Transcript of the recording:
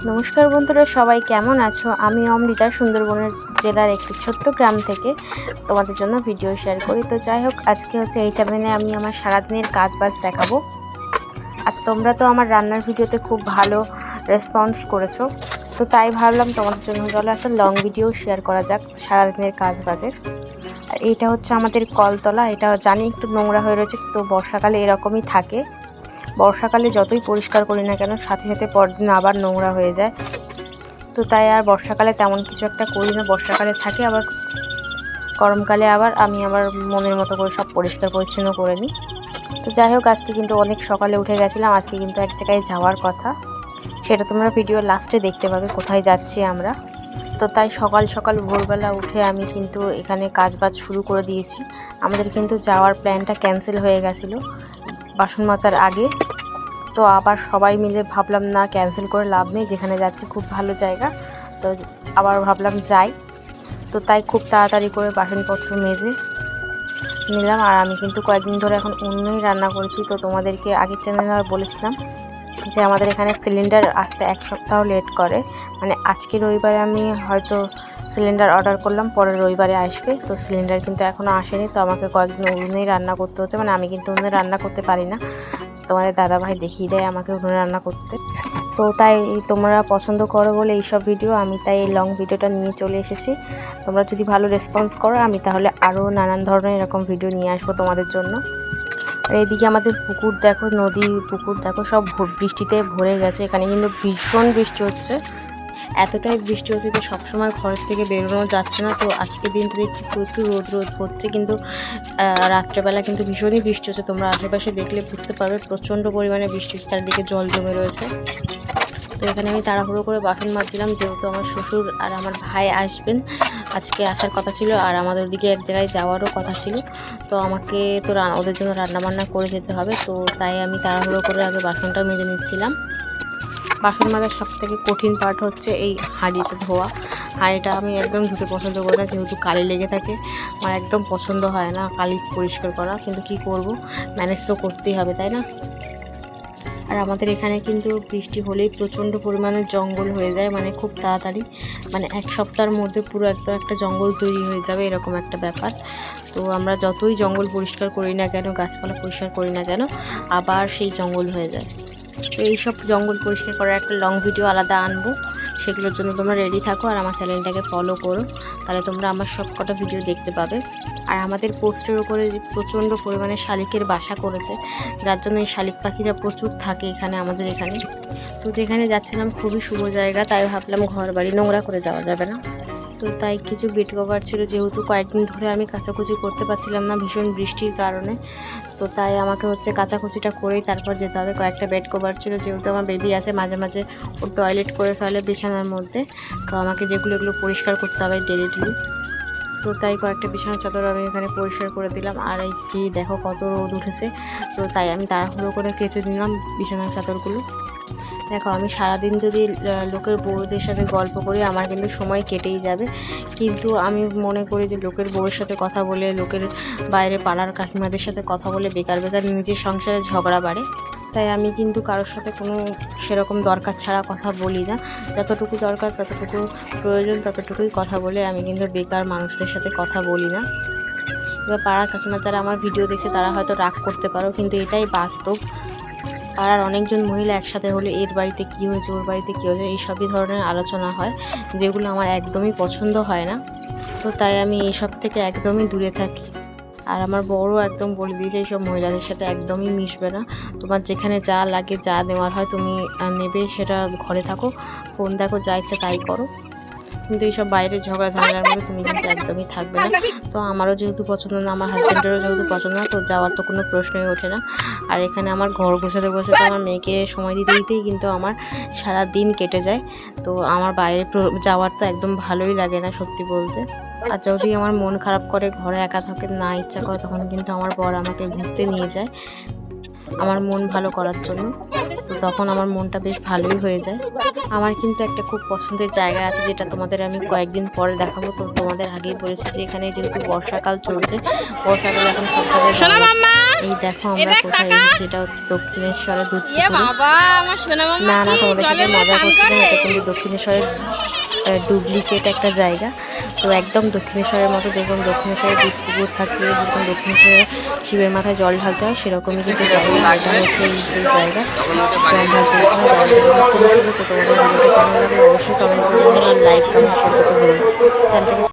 নমস্কার বন্ধুরা, সবাই কেমন আছো? আমি অমৃতা সুন্দরবনের জেলার একটি ছোট্ট গ্রাম থেকে তোমাদের জন্য ভিডিও শেয়ার করি। তো যাই হোক, আজকে হচ্ছে এই চ্যানেলে আমি আমার সারাদিনের কাজবাজ দেখাবো। আর তোমরা তো আমার রান্নার ভিডিওতে খুব ভালো রেসপন্স করেছো, তো তাই ভাবলাম তোমাদের জন্য চলো একটা লং ভিডিও শেয়ার করা যাক সারাদিনের কাজবাজের। আর এইটা হচ্ছে আমাদের কলতলা। এটা জানি একটু নোংরা হয়ে রয়েছে, তো বর্ষাকালে এরকমই থাকে। বর্ষাকালে যতই পরিষ্কার করি না কেন, সাথে সাথে পরদিন আবার নোংরা হয়ে যায়। তো তাই আর বর্ষাকালে তেমন কিছু একটা করি না। বর্ষাকালে থাকে, আবার গরমকালে আমি আবার মনের মতো করে সব পরিষ্কার পরিচ্ছন্ন করে নিই। তো যাই হোক, আজকে কিন্তু অনেক সকালে উঠে গেছিলাম। আজকে কিন্তু এক জায়গায় যাওয়ার কথা, সেটা তোমরা ভিডিও লাস্টে দেখতে পাবে কোথায় যাচ্ছি আমরা। তো তাই সকাল সকাল ভোরবেলা উঠে আমি কিন্তু এখানে কাজবাজ শুরু করে দিয়েছি। আমাদের কিন্তু যাওয়ার প্ল্যানটা ক্যান্সেল হয়ে গেছিলো বাসন মাজার আগে। তো আবার সবাই মিলে ভাবলাম না, ক্যান্সেল করে লাভ নেই, যেখানে যাচ্ছি খুব ভালো জায়গা, তো আবার ভাবলাম যাই। তো তাই খুব তাড়াতাড়ি করে বাসনপত্র মেজে নিলাম। আর আমি কিন্তু কয়েকদিন ধরে এখন অন্যই রান্না করেছি। তো তোমাদেরকে আগের চ্যানেলে বলেছিলাম যে আমাদের এখানে সিলিন্ডার আসতে এক সপ্তাহ লেট করে। মানে আজকে রবিবারে আমি হয়তো সিলিন্ডার অর্ডার করলাম, পরের রবিবারে আসবে। তো সিলিন্ডার কিন্তু এখনও আসেনি, তো আমাকে কয়েকদিন উনুনেই রান্না করতে হচ্ছে। মানে আমি কিন্তু উনুনে রান্না করতে পারি না, তোমাদের দাদাভাই দেখিয়ে দেয় আমাকে উনুনে রান্না করতে। তো তাই তোমরা পছন্দ করো বলে এইসব ভিডিও, আমি তাই এই লং ভিডিওটা নিয়ে চলে এসেছি। তোমরা যদি ভালো রেসপন্স করো, আমি তাহলে আরও নানান ধরনের এরকম ভিডিও নিয়ে আসবো তোমাদের জন্য। আর এইদিকে আমাদের পুকুর দেখো, নদী পুকুর দেখো, সব বৃষ্টিতে ভরে গেছে। এখানে কিন্তু ভীষণ বৃষ্টি হচ্ছে, এতটাই বৃষ্টি হচ্ছে যে সবসময় ঘরের থেকে বেরোনো যাচ্ছে না। তো আজকের দিনটা দেখছি প্রচুর রোদ হচ্ছে, কিন্তু রাত্রেবেলা কিন্তু ভীষণই বৃষ্টি হচ্ছে। তোমরা আশেপাশে দেখলে বুঝতে পারবে প্রচণ্ড পরিমাণে বৃষ্টি হচ্ছে, চারিদিকে জল জমে রয়েছে। তো এখানে আমি তাড়াহুড়ো করে বাসন মাজছিলাম, যেহেতু আমার শ্বশুর আর আমার ভাই আসবেন, আজকে আসার কথা ছিল। আর আমাদের ওদিকে এক জায়গায় যাওয়ারও কথা ছিল। তো আমাকে তো ওদের জন্য রান্নাবান্না করে যেতে হবে। তো তাই আমি তাড়াহুড়ো করে আগে বাসনটা মেজে নিচ্ছিলাম। বাসন মাজার সবথেকে কঠিন পার্ট হচ্ছে এই হাঁড়িটা ধোয়া। হাঁড়িটা আমি একদম ধুতে পছন্দ করি না, যেহেতু কালি লেগে থাকে। আমার একদম পছন্দ হয় না কালি পরিষ্কার করা, কিন্তু কি করব, ম্যানেজ তো করতেই হবে, তাই না? আর আমাদের এখানে কিন্তু বৃষ্টি হলেই প্রচণ্ড পরিমাণে জঙ্গল হয়ে যায়, মানে খুব তাড়াতাড়ি, মানে এক সপ্তাহের মধ্যে পুরো একদম একটা জঙ্গল তৈরি হয়ে যাবে, এরকম একটা ব্যাপার। তো আমরা যতই জঙ্গল পরিষ্কার করি না কেন, গাছপালা পরিষ্কার করি না কেন, আবার সেই জঙ্গল হয়ে যায়। তো এইসব জঙ্গল পরিষ্কার করার একটা লং ভিডিও আলাদা আনবো, সেগুলোর জন্য তোমরা রেডি থাকো আর আমার চ্যানেলটাকে ফলো করো, তাহলে তোমরা আমার সব কটা ভিডিও দেখতে পাবে। আর আমাদের পোস্টের ওপরে প্রচণ্ড পরিমাণে শালিকের বাসা করেছে, যার জন্য এই শালিক পাখিরা প্রচুর থাকে এখানে, আমাদের এখানে। তো যেখানে যাচ্ছিলাম খুবই শুভ জায়গা, তাই ভাবলাম ঘর বাড়ি নোংরা করে যাওয়া যাবে না। তো তাই কিছু বেড কভার ছিল, যেহেতু কয়েকদিন ধরে আমি কাচাকুচি করতে পারছিলাম না ভীষণ বৃষ্টির কারণে। তো তাই আমাকে হচ্ছে কাচাকুচিটা করেই তারপর যেতে হবে। কয়েকটা বেড কভার ছিল, যেহেতু আমার বেবি আছে, মাঝে মাঝে ও টয়লেট করে ফেলে বিছানার মধ্যে, তো আমাকে এগুলো পরিষ্কার করতে হবে ডেলি। তো তাই কয়েকটা বিছানার চাদর আমি এখানে পরিষ্কার করে দিলাম। আর এই যে দেখো কত রোদ উঠেছে, তো তাই আমি তাড়াহুড়ো করে কেচে দিলাম বিছানার চাদরগুলো। দেখো, আমি সারাদিন যদি লোকের বউদের সাথে গল্প করি, আমার কিন্তু সময় কেটেই যাবে। কিন্তু আমি মনে করি যে লোকের বউয়ের সাথে কথা বলে, লোকের বাইরে পাড়ার কাকিমাদের সাথে কথা বলে বেকার বেকার নিজের সংসারে ঝগড়া বাড়ে। তাই আমি কিন্তু কারোর সাথে কোনো সেরকম দরকার ছাড়া কথা বলি না। যতটুকু দরকার, ততটুকু প্রয়োজন, ততটুকুই কথা বলে আমি কিন্তু বেকার মানুষদের সাথে কথা বলি না। এবার পাড়ার কাকিমা যারা আমার ভিডিও দেখছে তারা হয়তো রাগ করতে পারো, কিন্তু এটাই বাস্তব। পাড়ার অনেকজন মহিলা একসাথে হলে এর বাড়িতে কী হয়েছে, ওর বাড়িতে কী হয়েছে, এইসবই ধরনের আলোচনা হয়, যেগুলো আমার একদমই পছন্দ হয় না। তো তাই আমি এইসব থেকে একদমই দূরে থাকি। আর আমার বড় একদম বলে দিয়েছে এইসব মহিলাদের সাথে একদমই মিশবে না। তোমার যেখানে যা লাগে, যা নেওয়ার হয় তুমি নেবে, সেটা ঘরে থাকো, ফোন দেখো, যা ইচ্ছা তাই করো, কিন্তু এইসব বাইরের ঝগড়া ঝামেলার মধ্যে তুমি কিন্তু একদমই থাকবে না। তো আমারও যেহেতু পছন্দ না, আমার হাজব্যান্ডেরও যেহেতু পছন্দ না, তো যাওয়ার তো কোনো প্রশ্নই ওঠে না। আর এখানে আমার ঘর গোছাতে গোছাতে আমার মেয়েকে সময় দিতে দিতেই কিন্তু আমার সারা দিন কেটে যায়। তো আমার বাইরে যাওয়ার তো একদম ভালোই লাগে না সত্যি বলতে। আর যদি আমার মন খারাপ করে, ঘরে একা থাকতে না ইচ্ছা করে, তখন কিন্তু আমার বর আমাকে ঘুরতে নিয়ে যায়। আমার মন ভালো করার জন্য। তো তখন আমার মনটা বেশ ভালোই হয়ে যায়। আমার কিন্তু একটা খুব পছন্দের জায়গা আছে, যেটা তোমাদের আমি কয়েকদিন পরে দেখাবো। তো তোমাদের আগেই বলেছি যে এখানে যেহেতু বর্ষাকাল চলছে, বর্ষাকাল এখন সব জায়গায় এই দেখো আমরা কোথায় এসেছি, এটা হচ্ছে দক্ষিণেশ্বরের দুধ না না তোমাদের সাথে মজা করছিলাম। এটা কিন্তু দক্ষিণেশ্বরের ডুপ্লিকেট একটা জায়গা। তো একদম দক্ষিণেশ্বরের মতো দেখুন, দক্ষিণেশ্বরের দুধ পুকুর থাকে, যেরকম দক্ষিণেশ্বরে শিবের মাথায় জল ঢালতে হয় সেরকমই কিন্তু জায়গা। এটা হচ্ছে এই সেই জায়গা, জল ঢালতে খুবই সুন্দর। তো তোমাদের ভিডিওটি কেমন লাগলো অবশ্যই কমেন্ট করবেন, লাইক কমেন্ট শেয়ার করতে ভুলুন চ্যানেলটাকে।